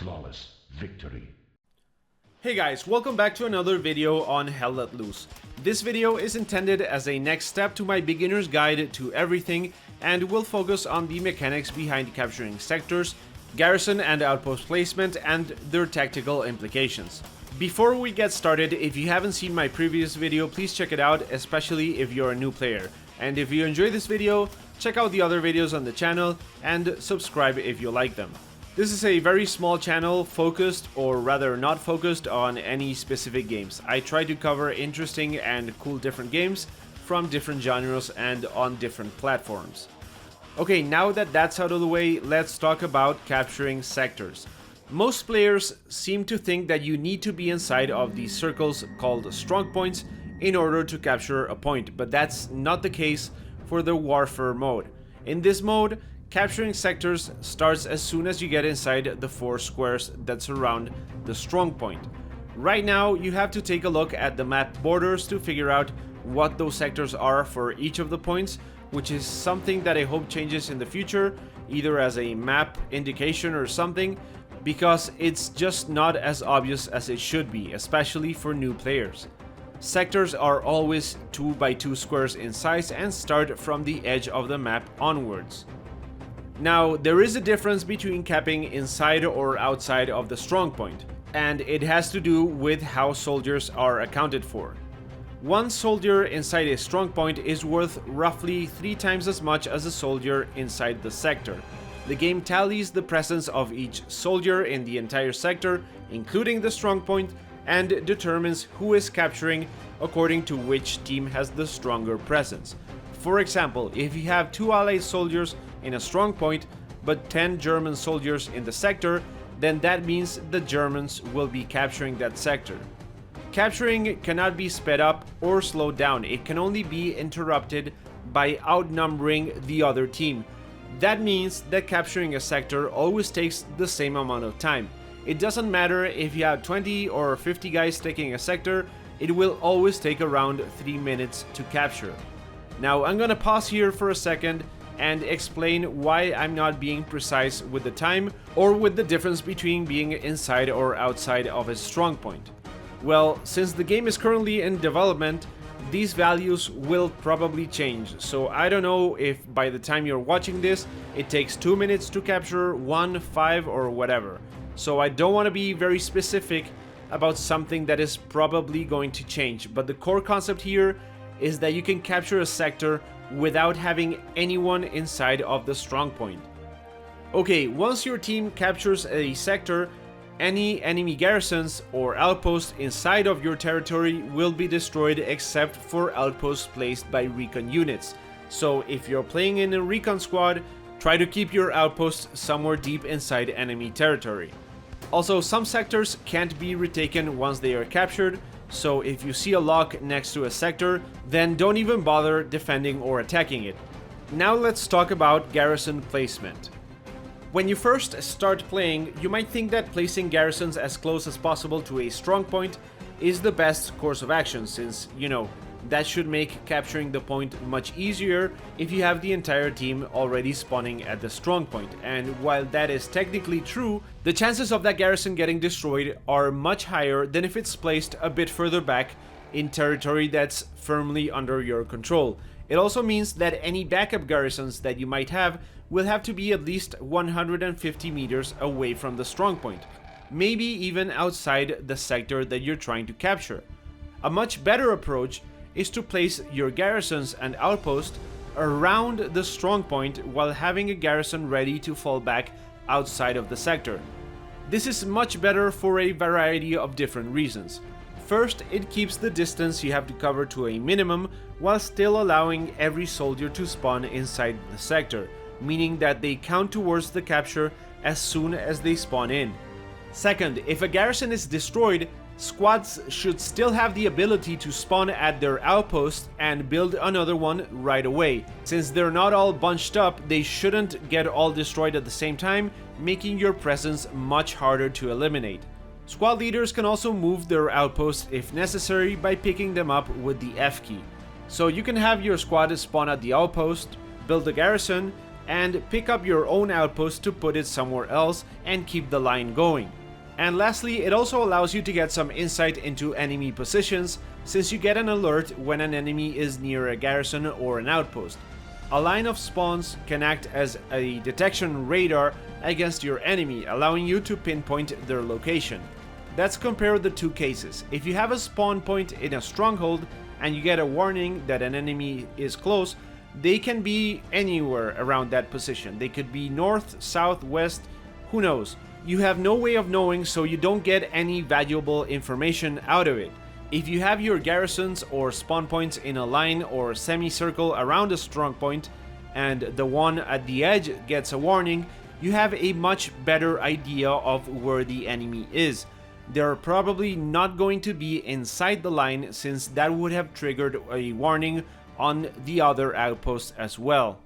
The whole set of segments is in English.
flawless victory. Hey guys, welcome back to another video on Hell Let Loose. This video is intended as a next step to my beginner's guide to everything and will focus on the mechanics behind capturing sectors, garrison and outpost placement, and their tactical implications. Before we get started, if you haven't seen my previous video, please check it out, especially if you're a new player. And if you enjoy this video, check out the other videos on the channel and subscribe if you like them. This is a very small channel focused, or rather not focused, on any specific games. I try to cover interesting and cool different games from different genres and on different platforms. Okay, now that that's out of the way, let's talk about capturing sectors. Most players seem to think that you need to be inside of these circles called strongpoints in order to capture a point, but that's not the case for the warfare mode. In this mode, capturing sectors starts as soon as you get inside the 4 squares that surround the strongpoint. Right now, you have to take a look at the map borders to figure out what those sectors are for each of the points, which is something that I hope changes in the future, either as a map indication or something, because it's just not as obvious as it should be, especially for new players. Sectors are always 2 by 2 squares in size and start from the edge of the map onwards. Now, there is a difference between capping inside or outside of the strongpoint, and it has to do with how soldiers are accounted for. One soldier inside a strongpoint is worth roughly 3 times as much as a soldier inside the sector. The game tallies the presence of each soldier in the entire sector, including the strongpoint, and determines who is capturing according to which team has the stronger presence. For example, if you have 2 allied soldiers in a strongpoint but 10 German soldiers in the sector, then that means the Germans will be capturing that sector. Capturing cannot be sped up or slowed down, it can only be interrupted by outnumbering the other team. That means that capturing a sector always takes the same amount of time. It doesn't matter if you have 20 or 50 guys taking a sector, it will always take around 3 minutes to capture. Now I'm gonna pause here for a second and explain why I'm not being precise with the time or with the difference between being inside or outside of a strongpoint. Well, since the game is currently in development, these values will probably change, so I don't know if by the time you're watching this it takes 2 minutes to capture 1, 5 or whatever. So I don't want to be very specific about something that is probably going to change, but the core concept here is that you can capture a sector without having anyone inside of the strongpoint. Okay, once your team captures a sector, any enemy garrisons or outposts inside of your territory will be destroyed except for outposts placed by recon units. So if you're playing in a recon squad, try to keep your outposts somewhere deep inside enemy territory. Also, some sectors can't be retaken once they are captured, so if you see a lock next to a sector, then don't even bother defending or attacking it. Now let's talk about garrison placement. When you first start playing, you might think that placing garrisons as close as possible to a strongpoint is the best course of action, since, you know, that should make capturing the point much easier if you have the entire team already spawning at the strongpoint. And while that is technically true, the chances of that garrison getting destroyed are much higher than if it's placed a bit further back in territory that's firmly under your control. It also means that any backup garrisons that you might have will have to be at least 150 meters away from the strongpoint, maybe even outside the sector that you're trying to capture. A much better approach is to place your garrisons and outposts around the strongpoint while having a garrison ready to fall back outside of the sector. This is much better for a variety of different reasons. First, it keeps the distance you have to cover to a minimum while still allowing every soldier to spawn inside the sector, meaning that they count towards the capture as soon as they spawn in. Second, if a garrison is destroyed, squads should still have the ability to spawn at their outpost and build another one right away. Since they're not all bunched up, they shouldn't get all destroyed at the same time, making your presence much harder to eliminate. Squad leaders can also move their outposts if necessary by picking them up with the F key. So you can have your squad spawn at the outpost, build a garrison, and pick up your own outpost to put it somewhere else and keep the line going. And lastly, it also allows you to get some insight into enemy positions, since you get an alert when an enemy is near a garrison or an outpost. A line of spawns can act as a detection radar against your enemy, allowing you to pinpoint their location. Let's compare the two cases. If you have a spawn point in a stronghold and you get a warning that an enemy is close, they can be anywhere around that position. They could be north, south, west, who knows. You have no way of knowing, so you don't get any valuable information out of it. If you have your garrisons or spawn points in a line or semicircle around a strong point, and the one at the edge gets a warning, you have a much better idea of where the enemy is. They're probably not going to be inside the line, since that would have triggered a warning on the other outposts as well.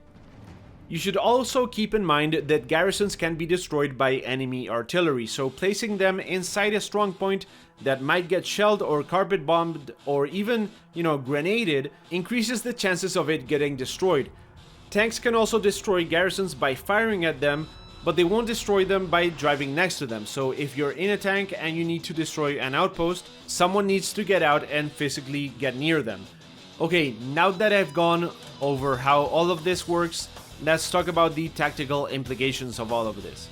You should also keep in mind that garrisons can be destroyed by enemy artillery, so placing them inside a strong point that might get shelled or carpet bombed or even, grenaded increases the chances of it getting destroyed. Tanks can also destroy garrisons by firing at them, but they won't destroy them by driving next to them. So if you're in a tank and you need to destroy an outpost, someone needs to get out and physically get near them. Okay, now that I've gone over how all of this works, let's talk about the tactical implications of all of this.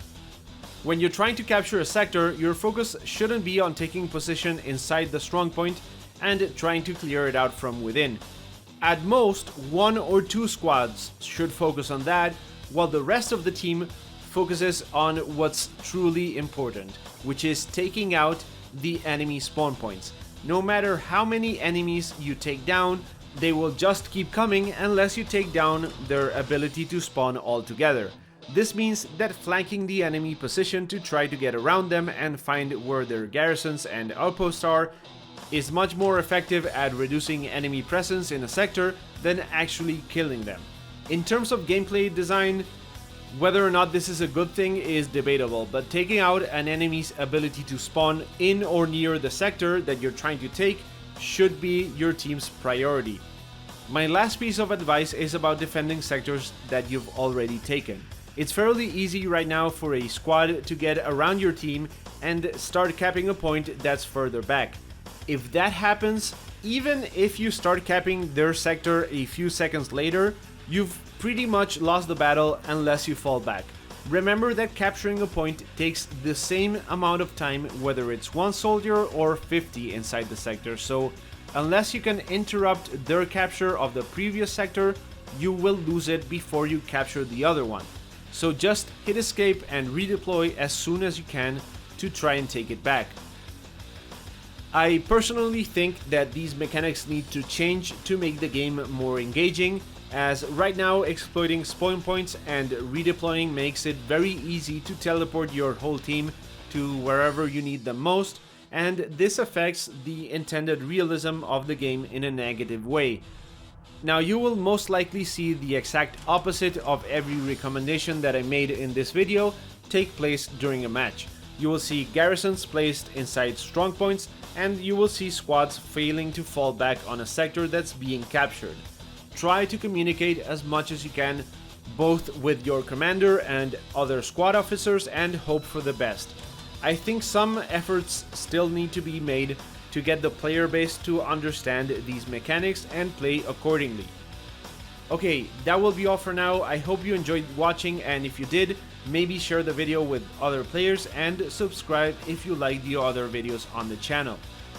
When you're trying to capture a sector, your focus shouldn't be on taking position inside the strongpoint and trying to clear it out from within. At most, 1 or 2 squads should focus on that, while the rest of the team focuses on what's truly important, which is taking out the enemy spawn points. No matter how many enemies you take down, they will just keep coming unless you take down their ability to spawn altogether. This means that flanking the enemy position to try to get around them and find where their garrisons and outposts are is much more effective at reducing enemy presence in a sector than actually killing them. In terms of gameplay design, whether or not this is a good thing is debatable, but taking out an enemy's ability to spawn in or near the sector that you're trying to take should be your team's priority. My last piece of advice is about defending sectors that you've already taken. It's fairly easy right now for a squad to get around your team and start capping a point that's further back. If that happens, even if you start capping their sector a few seconds later, you've pretty much lost the battle unless you fall back. Remember that capturing a point takes the same amount of time whether it's 1 soldier or 50 inside the sector, so unless you can interrupt their capture of the previous sector, you will lose it before you capture the other one. So just hit escape and redeploy as soon as you can to try and take it back. I personally think that these mechanics need to change to make the game more engaging, as right now exploiting spawn points and redeploying makes it very easy to teleport your whole team to wherever you need them most, and this affects the intended realism of the game in a negative way. Now you will most likely see the exact opposite of every recommendation that I made in this video take place during a match. You will see garrisons placed inside strongpoints, and you will see squads failing to fall back on a sector that's being captured. Try to communicate as much as you can, both with your commander and other squad officers, and hope for the best. I think some efforts still need to be made to get the player base to understand these mechanics and play accordingly. Okay, that will be all for now. I hope you enjoyed watching, and if you did, maybe share the video with other players and subscribe if you like the other videos on the channel.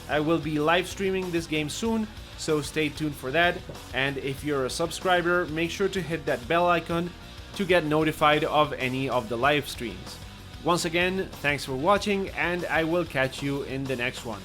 I will be live streaming this game soon, so stay tuned for that, and if you're a subscriber, make sure to hit that bell icon to get notified of any of the live streams. Once again, thanks for watching, and I will catch you in the next one.